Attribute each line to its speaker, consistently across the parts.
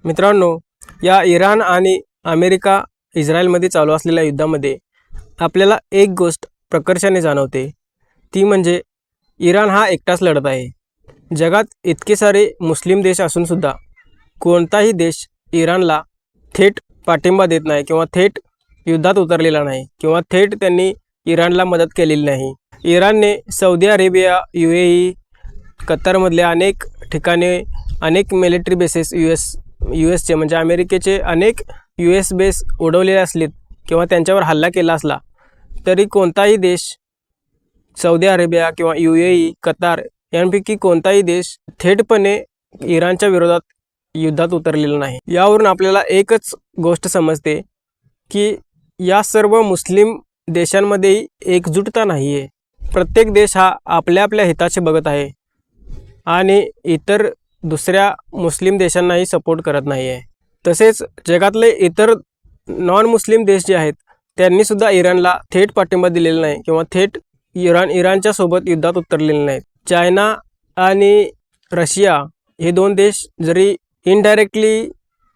Speaker 1: मित्रांनो, या इराण आणि अमेरिका इस्रायलमध्ये चालू असलेल्या युद्धामध्ये आपल्याला एक गोष्ट प्रकर्षाने जाणवते, ती म्हणजे इराण हा एकटाच लढत आहे। जगात इतके सारे मुस्लिम देश असूनसुद्धा कोणताही देश इराणला थेट पाठिंबा देत नाही किंवा थेट युद्धात उतरलेला नाही किंवा थेट त्यांनी इराणला मदत केलेली नाही। इराणने सौदी अरेबिया, UAE, कतारमधल्या अनेक ठिकाणी अनेक मिलिटरी बेसेस यूएसचे म्हणजे अमेरिकेचे अनेक US बेस उडवलेले असलेत किंवा त्यांच्यावर हल्ला केला असला तरी कोणताही देश सौदी अरेबिया किंवा UAE, कतार यांपैकी कोणताही देश थेटपणे इराणच्या विरोधात युद्धात उतरलेला नाही। यावरून आपल्याला एकच गोष्ट समजते की या सर्व मुस्लिम देशांमध्ये एकजुटता नाही आहे। प्रत्येक देश हा आपल्या आपल्या हिताचे बघत आहे आणि इतर दुसऱ्या मुस्लिम देशांनाही सपोर्ट करत नाही आहे। तसेच जगातले इतर नॉन मुस्लिम देश जे आहेत त्यांनीसुद्धा इराणला थेट पाठिंबा दिलेला नाही किंवा थेट इराणच्या सोबत युद्धात उतरलेले नाहीत। चायना आणि रशिया हे दोन देश जरी इनडायरेक्टली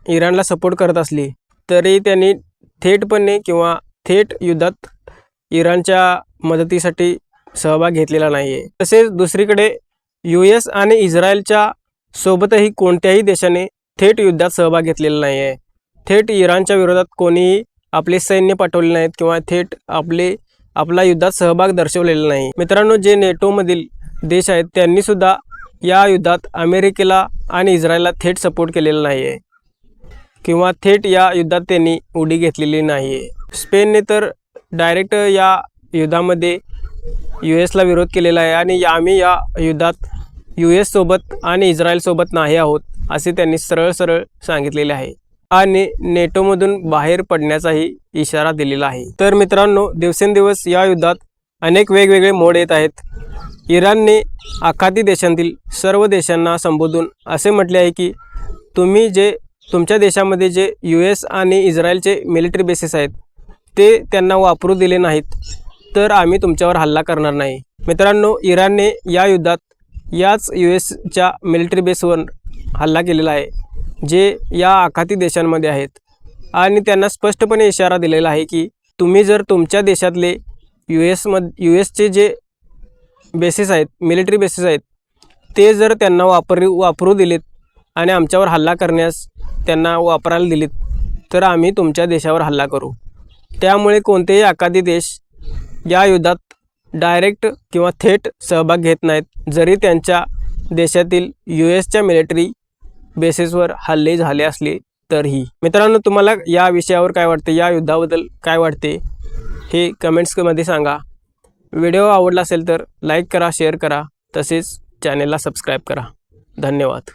Speaker 1: इराणला सपोर्ट करत असली तरी त्यांनी थेटपणे किंवा थेट युद्धात इराणच्या मदतीसाठी सहभाग घेतलेला नाही आहे। तसेच दुसरीकडे US आणि इस्रायलच्या सोबतही कोणत्याही देशाने थेट युद्धात सहभाग घेतलेला नाही आहे। थेट इराणच्या विरोधात कोणीही आपले सैन्य पाठवले नाहीत किंवा थेट आपला युद्धात सहभाग दर्शवलेला नाही। मित्रांनो, जे नेटोमधील देश आहेत त्यांनीसुद्धा या युद्धात अमेरिकेला आणि इस्रायलला थेट सपोर्ट केलेला नाही आहे किंवा थेट या युद्धात त्यांनी उडी घेतलेली नाही आहे। स्पेनने तर डायरेक्ट या युद्धामध्ये USला विरोध केलेला आहे आणि आम्ही या युद्धात US सोबत आणि इस्रायल सोबत नाही आहोत असे त्यांनी सरळ सांगितलेले आहे आणि नेटोमधून बाहेर पडण्याचाही इशारा दिलेला आहे। तर मित्रांनो, दिवसेंदिवस या युद्धात अनेक वेगवेगळे मोड येत आहेत। इराणने आखाती देशांतील सर्व देशांना संबोधून असे म्हटले आहे की तुम्ही जे तुमच्या देशामध्ये जे US आणि इस्रायलचे मिलिटरी बेसेस आहेत ते त्यांना वापरू दिले नाहीत तर आम्ही तुमच्यावर हल्ला करणार नाही। मित्रांनो, इराणने या युद्धात याच USच्या मिलिटरी बेसवर हल्ला केलेला आहे जे या आखाती देशांमध्ये आहेत आणि त्यांना स्पष्टपणे इशारा दिलेला आहे की तुम्ही जर तुमच्या देशातले USचे जे बेसेस आहेत, मिलिटरी बेसेस आहेत, ते जर त्यांना वापरू दिलेत आणि आमच्यावर हल्ला करण्यास त्यांना वापरायला दिलेत तर आम्ही तुमच्या देशावर हल्ला करू। त्यामुळे कोणतेही आखाती देश या युद्धात डायरेक्ट किंवा थेट सहभाग घेत नाहीत, जरी त्यांच्या देशातील USच्या मिलिटरी बेसेसवर हल्ले झाले असले तरीही। मित्रांनो, तुम्हाला या विषयावर काय वाटते, या युद्धाबद्दल काय वाटते हे कमेंट्समध्ये सांगा। व्हिडिओ आवडला असेल तर लाईक करा, शेअर करा, तसेच चॅनेलला सबस्क्राईब करा। धन्यवाद।